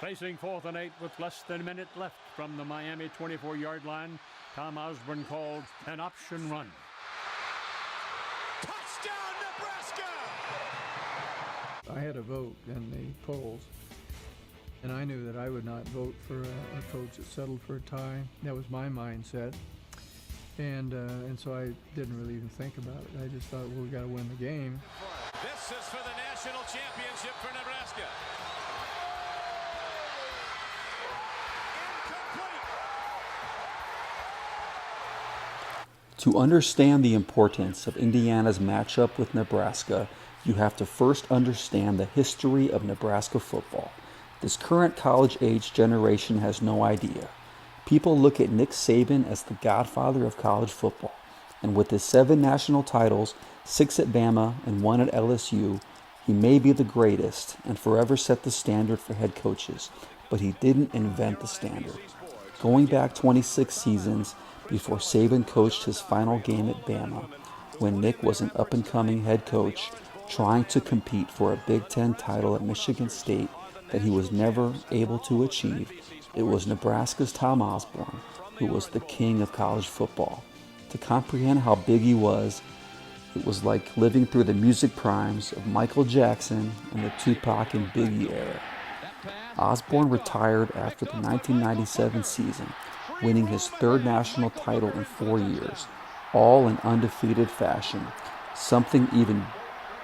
Facing 4th and 8 with less than a minute left from the Miami 24-yard line, Tom Osborne called an option run. Touchdown, Nebraska! I had a vote in the polls, and I knew that I would not vote for a coach that settled for a tie. That was my mindset, and so I didn't really even think about it. I just thought, well, we got to win the game. This is for the national championship for Nebraska. To understand the importance of Indiana's matchup with Nebraska, you have to first understand the history of Nebraska football. This current college-age generation has no idea. People look at Nick Saban as the godfather of college football, and with his 7 national titles, 6 at Bama and 1 at LSU, he may be the greatest and forever set the standard for head coaches, but he didn't invent the standard. Going back 26 seasons before Saban coached his final game at Bama, when Nick was an up-and-coming head coach trying to compete for a Big Ten title at Michigan State that he was never able to achieve, it was Nebraska's Tom Osborne who was the king of college football. To comprehend how big he was, it was like living through the music primes of Michael Jackson and the Tupac and Biggie era. Osborne retired after the 1997 season, winning his 3rd national title in 4 years, all in undefeated fashion, something even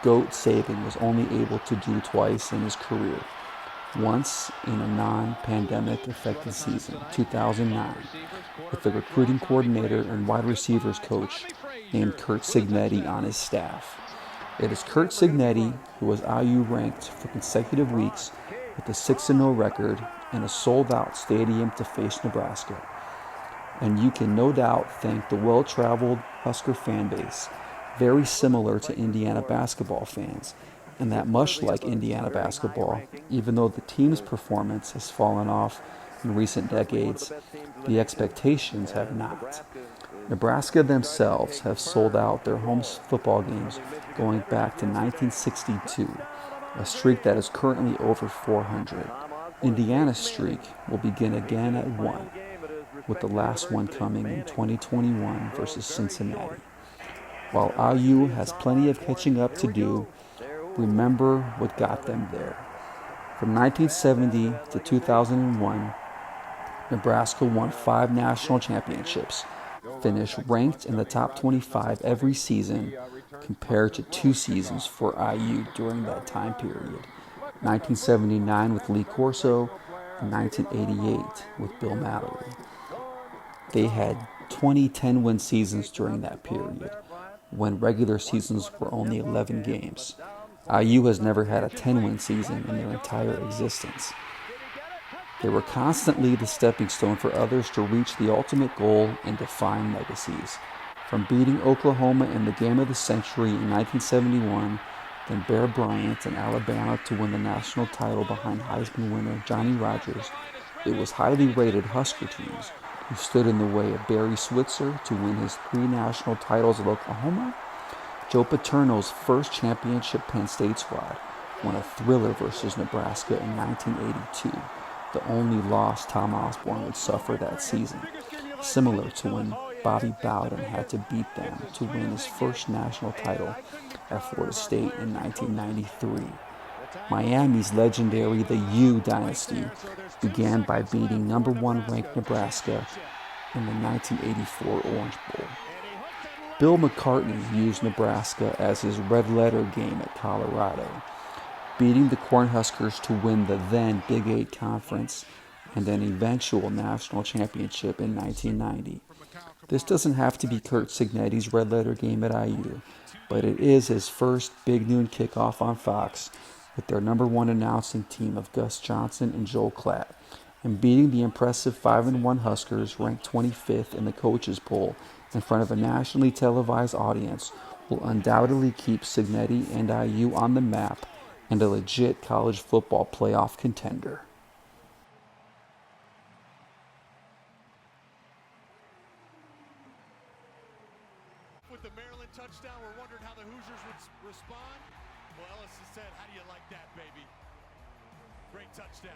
GOAT Saban was only able to do twice in his career. Once in a non-pandemic affected season, 2009, with the recruiting coordinator and wide receivers coach named Curt Cignetti on his staff. It is Curt Cignetti who was IU ranked for consecutive weeks with a 6-0 record and a sold-out stadium to face Nebraska. And you can no doubt thank the well-traveled Husker fan base, very similar to Indiana basketball fans, and that much like Indiana basketball, even though the team's performance has fallen off in recent decades, the expectations have not. Nebraska themselves have sold out their home football games going back to 1962, a streak that is currently over 400. Indiana's streak will begin again at 1, with the last one coming in 2021 versus Cincinnati. While IU has plenty of catching up to do, remember what got them there. From 1970 to 2001, Nebraska won 5 national championships, finished ranked in the top 25 every season, compared to 2 seasons for IU during that time period. 1979 with Lee Corso and 1988 with Bill Mallory. They had 20 10-win seasons during that period, when regular seasons were only 11 games. IU has never had a 10-win season in their entire existence. They were constantly the stepping stone for others to reach the ultimate goal and define legacies. From beating Oklahoma in the game of the century in 1971, then Bear Bryant and Alabama to win the national title behind Heisman winner Johnny Rodgers, it was highly rated Husker teams who stood in the way of Barry Switzer to win his 3 national titles at Oklahoma. Joe Paterno's first championship Penn State squad won a thriller versus Nebraska in 1982, the only loss Tom Osborne would suffer that season, similar to when Bobby Bowden had to beat them to win his first national title at Florida State in 1993. Miami's legendary The U Dynasty began by beating number 1 ranked Nebraska in the 1984 Orange Bowl. Bill McCartney used Nebraska as his red letter game at Colorado, beating the Cornhuskers to win the then Big 8 Conference and an eventual national championship in 1990. This doesn't have to be Curt Cignetti's red letter game at IU, but it is his first big noon kickoff on Fox with their number 1 announcing team of Gus Johnson and Joel Klatt, and beating the impressive 5-1 Huskers ranked 25th in the coaches poll in front of a nationally televised audience will undoubtedly keep Cignetti and IU on the map and a legit college football playoff contender. With the Maryland touchdown, we're wondering how the Hoosiers would respond. Well, Ellis has said, how do you like that, baby? Great touchdown.